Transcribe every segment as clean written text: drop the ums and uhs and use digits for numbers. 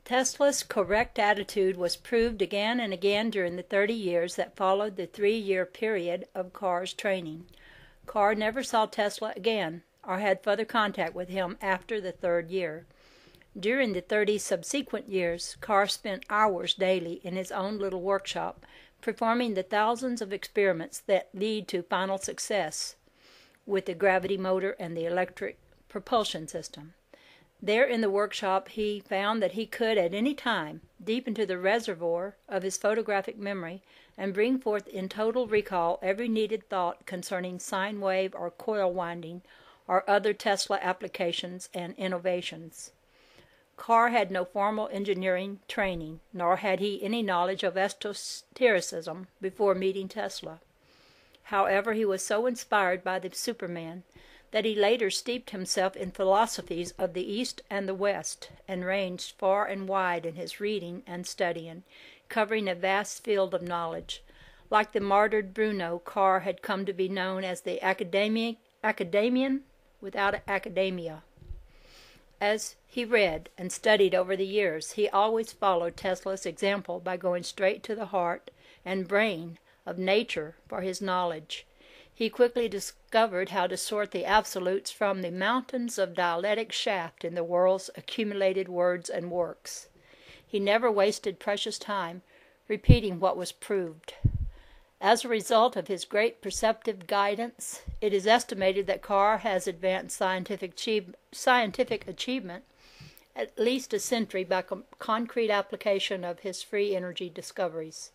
Tesla's correct attitude was proved again and again during the 30 years that followed the 3-year period of Carr's training. Carr never saw Tesla again or had further contact with him after the 3rd year. During the 30 subsequent years, Carr spent hours daily in his own little workshop, performing the thousands of experiments that lead to final success with the gravity motor and the electric propulsion system. There in the workshop he found that he could at any time deep into the reservoir of his photographic memory and bring forth in total recall every needed thought concerning sine wave or coil winding or other Tesla applications and innovations. Carr had no formal engineering training, nor had he any knowledge of esotericism before meeting Tesla. However, he was so inspired by the Superman that he later steeped himself in philosophies of the East and the West, and ranged far and wide in his reading and studying, covering a vast field of knowledge. Like the martyred Bruno, Carr had come to be known as the academian without academia. As he read and studied over the years, he always followed Tesla's example by going straight to the heart and brain of nature for his knowledge. He quickly discovered how to sort the absolutes from the mountains of dialectic shaft in the world's accumulated words and works. He never wasted precious time repeating what was proved. As a result of his great perceptive guidance, it is estimated that Carr has advanced scientific achievement at least a century by concrete application of his free energy discoveries.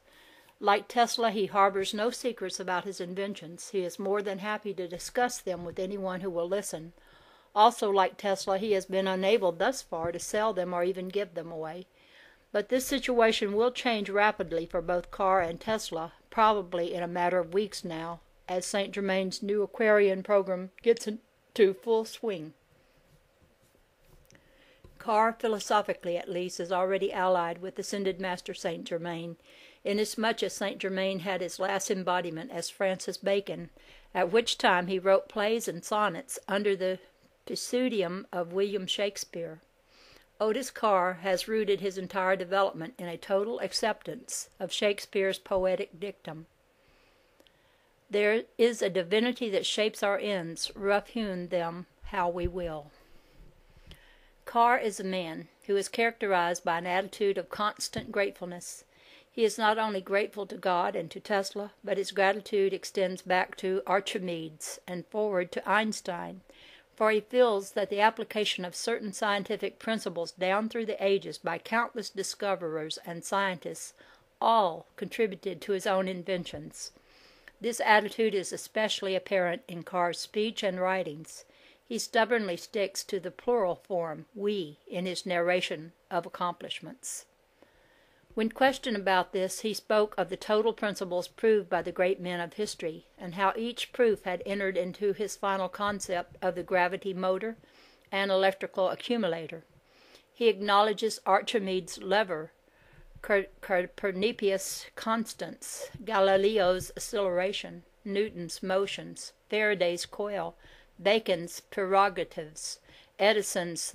Like Tesla, he harbors no secrets about his inventions. He is more than happy to discuss them with anyone who will listen. Also, like Tesla, he has been unable thus far to sell them or even give them away. But this situation will change rapidly for both Carr and Tesla, probably in a matter of weeks now, as St. Germain's new Aquarian program gets into full swing. Carr, philosophically at least, is already allied with Ascended Master St. Germain, inasmuch as St. Germain had his last embodiment as Francis Bacon, at which time he wrote plays and sonnets under the pseudonym of William Shakespeare. Otis Carr has rooted his entire development in a total acceptance of Shakespeare's poetic dictum. There is a divinity that shapes our ends, rough-hewn them how we will. Carr is a man who is characterized by an attitude of constant gratefulness. He is not only grateful to God and to Tesla, but his gratitude extends back to Archimedes and forward to Einstein, for he feels that the application of certain scientific principles down through the ages by countless discoverers and scientists all contributed to his own inventions. This attitude is especially apparent in Carr's speech and writings. He stubbornly sticks to the plural form, we, in his narration of accomplishments. When questioned about this, he spoke of the total principles proved by the great men of history, and how each proof had entered into his final concept of the gravity motor and electrical accumulator. He acknowledges Archimedes' lever, Copernicus' constants, Galileo's acceleration, Newton's motions, Faraday's coil, Bacon's prerogatives, Edison's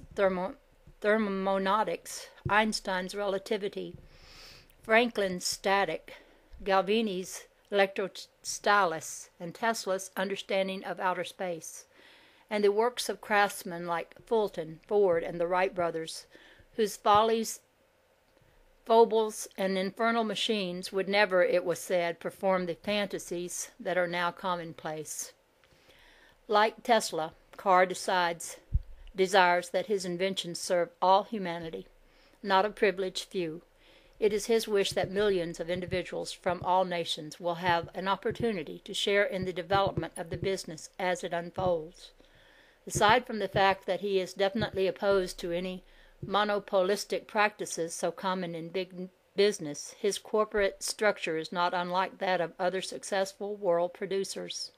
thermodynamics, Einstein's relativity, Franklin's static, Galvani's electrostasis, and Tesla's understanding of outer space, and the works of craftsmen like Fulton, Ford, and the Wright brothers, whose follies, foibles, and infernal machines would never, it was said, perform the fantasies that are now commonplace. Like Tesla, Carr desires that his inventions serve all humanity, not a privileged few. It is his wish that millions of individuals from all nations will have an opportunity to share in the development of the business as it unfolds. Aside from the fact that he is definitely opposed to any monopolistic practices so common in big business, his corporate structure is not unlike that of other successful world producers.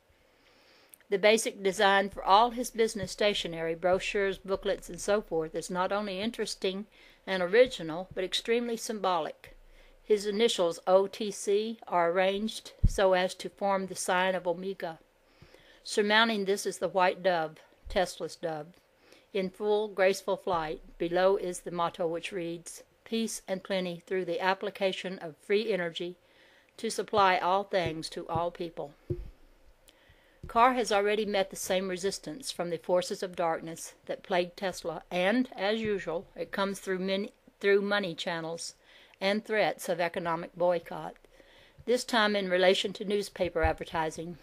The basic design for all his business stationery, brochures, booklets, and so forth is not only interesting and original, but extremely symbolic. His initials OTC are arranged so as to form the sign of Omega. Surmounting this is the white dove, Tesla's dove, in full graceful flight. Below is the motto which reads, peace and plenty through the application of free energy to supply all things to all people. Carr has already met the same resistance from the forces of darkness that plagued Tesla, and, as usual, it comes through money channels and threats of economic boycott, this time in relation to newspaper advertising.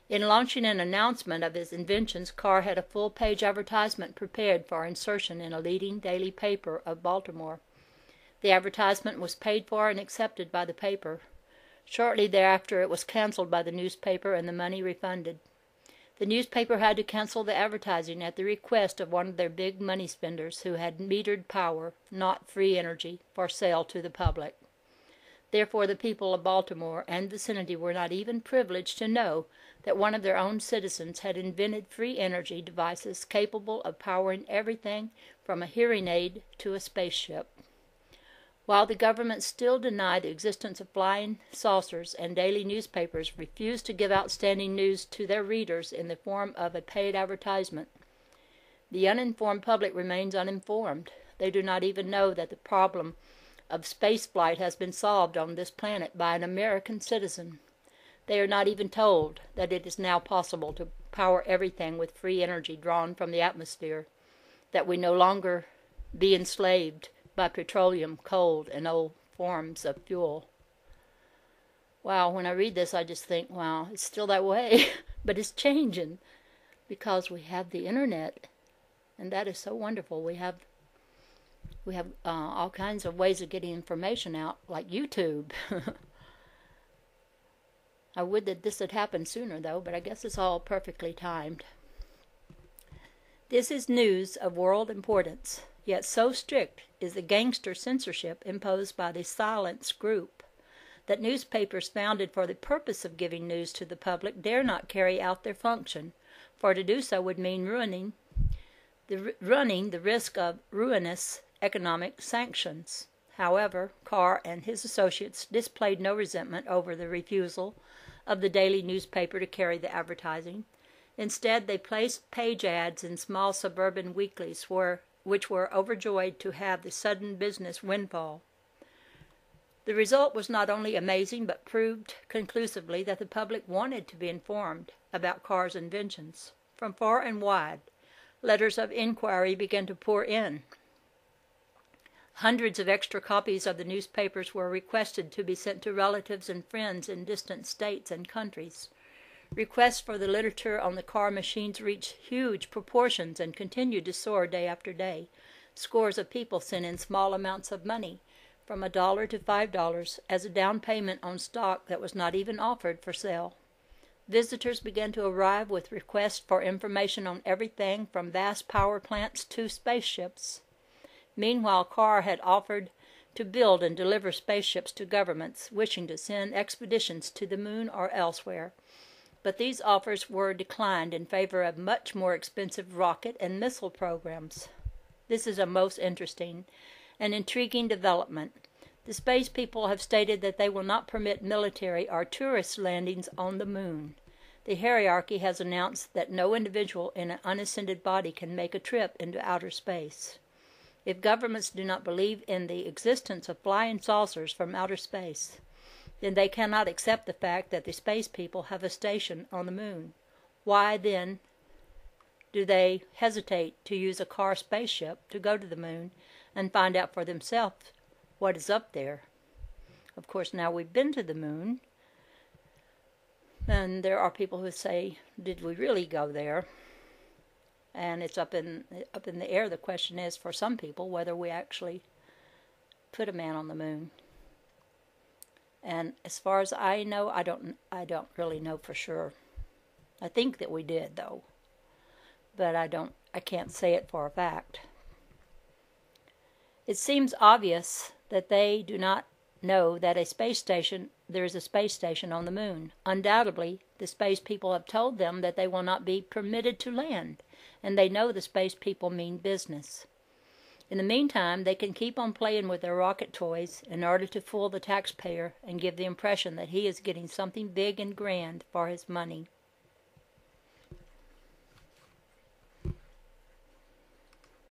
In launching an announcement of his inventions, Carr had a full-page advertisement prepared for insertion in a leading daily paper of Baltimore. The advertisement was paid for and accepted by the paper. Shortly thereafter, it was canceled by the newspaper and the money refunded. The newspaper had to cancel the advertising at the request of one of their big money spenders who had metered power, not free energy, for sale to the public. Therefore, the people of Baltimore and vicinity were not even privileged to know that one of their own citizens had invented free energy devices capable of powering everything from a hearing aid to a spaceship. While the government still denied the existence of flying saucers and daily newspapers refused to give outstanding news to their readers in the form of a paid advertisement, the uninformed public remains uninformed. They do not even know that the problem of spaceflight has been solved on this planet by an American citizen. They are not even told that it is now possible to power everything with free energy drawn from the atmosphere, that we no longer be enslaved by petroleum, coal, and old forms of fuel. Wow, when I read this, I just think, wow, it's still that way, but it's changing because we have the internet, and that is so wonderful. We have all kinds of ways of getting information out, like YouTube. I would that this had happened sooner, though, but I guess it's all perfectly timed. This is news of world importance, yet so strict is the gangster censorship imposed by the Silence Group that newspapers founded for the purpose of giving news to the public dare not carry out their function, for to do so would mean running the risk of ruinous economic sanctions. However, Carr and his associates displayed no resentment over the refusal of the daily newspaper to carry the advertising. Instead, they placed page ads in small suburban weeklies which were overjoyed to have the sudden business windfall. The result was not only amazing, but proved conclusively that the public wanted to be informed about Carr's inventions. From far and wide, letters of inquiry began to pour in. Hundreds of extra copies of the newspapers were requested to be sent to relatives and friends in distant states and countries. Requests for the literature on the Carr machines reached huge proportions and continued to soar day after day. Scores of people sent in small amounts of money, from $1 to $5, as a down payment on stock that was not even offered for sale. Visitors began to arrive with requests for information on everything from vast power plants to spaceships. Meanwhile, Carr had offered to build and deliver spaceships to governments wishing to send expeditions to the moon or elsewhere. But these offers were declined in favor of much more expensive rocket and missile programs. This is a most interesting and intriguing development. The space people have stated that they will not permit military or tourist landings on the moon. The hierarchy has announced that no individual in an unascended body can make a trip into outer space. If governments do not believe in the existence of flying saucers from outer space, then they cannot accept the fact that the space people have a station on the moon. Why, then, do they hesitate to use a Carr spaceship to go to the moon and find out for themselves what is up there? Of course, now we've been to the moon, and there are people who say, did we really go there? And it's up in the air. The question is, for some people, whether we actually put a man on the moon. And as far as I know, I don't really know for sure. I think that we did, though, but I can't say it for a fact. It seems obvious that they do not know that there is a space station on the moon. Undoubtedly, the space people have told them that they will not be permitted to land, and they know the space people mean business. In the meantime, they can keep on playing with their rocket toys in order to fool the taxpayer and give the impression that he is getting something big and grand for his money.